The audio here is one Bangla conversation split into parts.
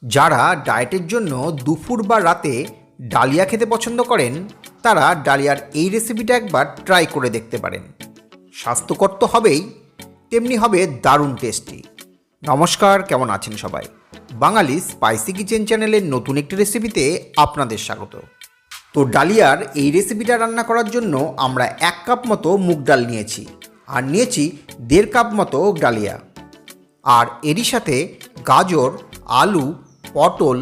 যারা ডায়েটের জন্য দুপুর বা রাতে ডালিয়া খেতে পছন্দ করেন তারা ডালিয়ার এই রেসিপিটা একবার ট্রাই করে দেখতে পারেন। স্বাস্থ্যকর তো হবেই, তেমনি হবে দারুণ টেস্টি। নমস্কার, কেমন আছেন সবাই? বাঙালি স্পাইসি কিচেন চ্যানেলের নতুন একটি রেসিপিতে আপনাদের স্বাগত। তো ডালিয়ার এই রেসিপিটা রান্না করার জন্য আমরা 1 কাপ মতো মুগ ডাল নিয়েছি, আর নিয়েছি 1.5 কাপ মতো ডালিয়া। আর এরই সাথে গাজর, আলু, পটল,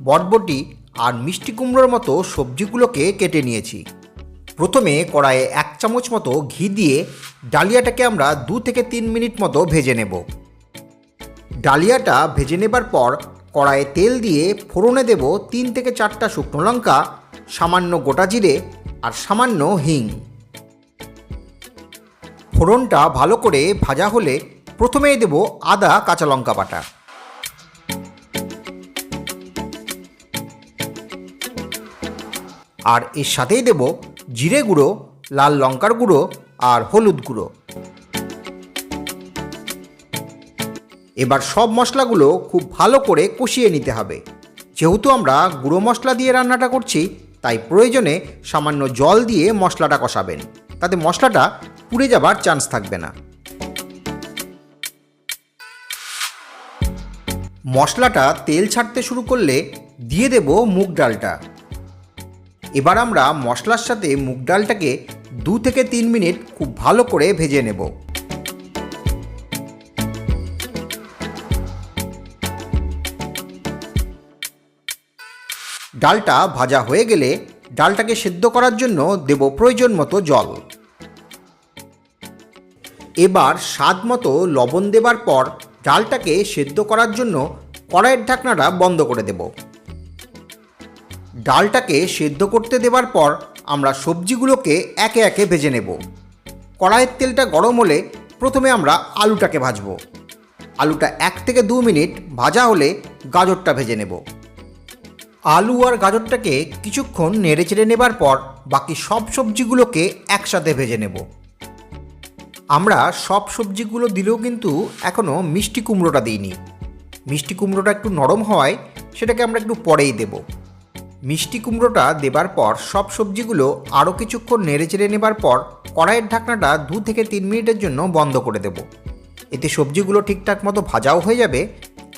বটবটি আর মিষ্টি কুমড়োর মতো সবজিগুলোকে কেটে নিয়েছি। প্রথমে কড়াইয়ে 1 চামচ মতো ঘি দিয়ে ডালিয়াটাকে আমরা 2 থেকে 3 মিনিট মতো ভেজে নেব। ডালিয়াটা ভেজে নেবার পর কড়াইয়ে তেল দিয়ে ফোড়নে দেব 3 থেকে 4টা শুকনো লঙ্কা, সামান্য গোটা জিরে আর সামান্য হিং। ফোড়নটা ভালো করে ভাজা হলে প্রথমেই দেব আদা কাঁচা লঙ্কা বাটা। আর এর সাথেই দেব জিরে গুঁড়ো, লাল লঙ্কার গুঁড়ো আর হলুদ গুঁড়ো। এবার সব মশলাগুলো খুব ভালো করে কষিয়ে নিতে হবে। যেহেতু আমরা গুঁড়ো মশলা দিয়ে রান্নাটা করছি, তাই প্রয়োজনে সামান্য জল দিয়ে মশলাটা কষাবেন, তাতে মশলাটা পুড়ে যাবার চান্স থাকবে না। মশলাটা তেল ছাড়তে শুরু করলে দিয়ে দেব মুগ ডালটা। এবার আমরা মশলার সাথে মুগ ডালটাকে 2 থেকে 3 মিনিট খুব ভালো করে ভেজে নেব। ডালটা ভাজা হয়ে গেলে ডালটাকে সেদ্ধ করার জন্য দেব প্রয়োজন মতো জল। এবার স্বাদ মতো লবণ দেবার পর ডালটাকে সেদ্ধ করার জন্য কড়াইয়ের ঢাকনাটা বন্ধ করে দেব। ডালটাকে সেদ্ধ করতে দেবার পর আমরা সবজিগুলোকে একে একে ভেজে নেব। কড়াইয়ের তেলটা গরম হলে প্রথমে আমরা আলুটাকে ভাজব। আলুটা 1 থেকে 2 মিনিট ভাজা হলে গাজরটা ভেজে নেব। আলু আর গাজরটাকে কিছুক্ষণ নেড়ে চেড়ে নেবার পর বাকি সব সবজিগুলোকে একসাথে ভেজে নেব। আমরা সব সবজিগুলো দিলেও কিন্তু এখনও মিষ্টি কুমড়োটা দিইনি। মিষ্টি কুমড়োটা একটু নরম হওয়ায় সেটাকে আমরা একটু পরেই দেব। মিষ্টি কুমড়োটা দেবার পর সব সবজিগুলো আরও কিছুক্ষণ নেড়ে চেড়ে নেবার পর কড়াইয়ের ঢাকনাটা 2 থেকে 3 মিনিটের জন্য বন্ধ করে দেব। এতে সবজিগুলো ঠিকঠাক মতো ভাজাও হয়ে যাবে,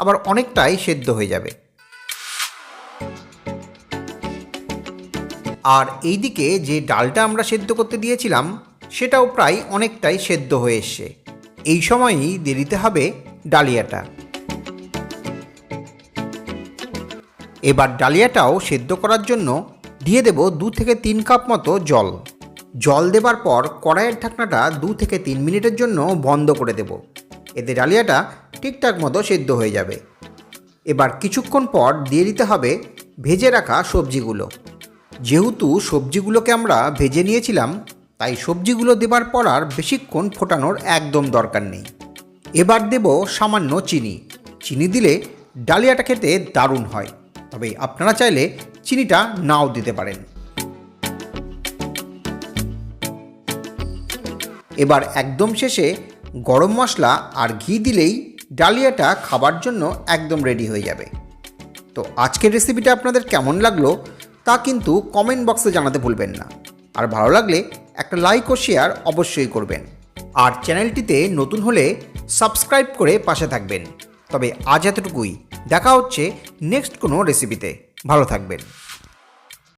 আবার অনেকটাই সেদ্ধ হয়ে যাবে। আর এইদিকে যে ডালটা আমরা সেদ্ধ করতে দিয়েছিলাম সেটাও প্রায় অনেকটাই সেদ্ধ হয়ে এসছে। এই সময়ই দিয়ে দিতে হবে ডালিয়াটা। এবার ডালিয়াটাও সেদ্ধ করার জন্য দিয়ে দেব 2 থেকে 3 কাপ মতো জল। জল দেবার পর কড়াইয়ের ঢাকনাটা 2 থেকে 3 মিনিটের জন্য বন্ধ করে দেব। এতে ডালিয়াটা ঠিকঠাক মতো সেদ্ধ হয়ে যাবে। এবার কিছুক্ষণ পর দিয়ে দিতে হবে ভেজে রাখা সবজিগুলো। যেহেতু সবজিগুলোকে আমরা ভেজে নিয়েছিলাম, তাই সবজিগুলো দেবার পর আর বেশিক্ষণ ফোটানোর একদম দরকার নেই। এবার দেব সামান্য চিনি। চিনি দিলে ডালিয়াটা খেতে দারুণ হয়, তবে আপনারা চাইলে চিনিটা নাও দিতে পারেন। এবার একদম শেষে গরম মশলা আর ঘি দিলেই ডালিয়াটা খাবার জন্য একদম রেডি হয়ে যাবে। তো আজকের রেসিপিটা আপনাদের কেমন লাগলো তা কিন্তু কমেন্ট বক্সে জানাতে ভুলবেন না। আর ভালো লাগলে একটা লাইক ও শেয়ার অবশ্যই করবেন। আর চ্যানেলটিতে নতুন হলে সাবস্ক্রাইব করে পাশে থাকবেন। তবে আজ এতটুকুই, দেখা হচ্ছে নেক্সট কোনো রেসিপিতে। ভালো থাকবেন।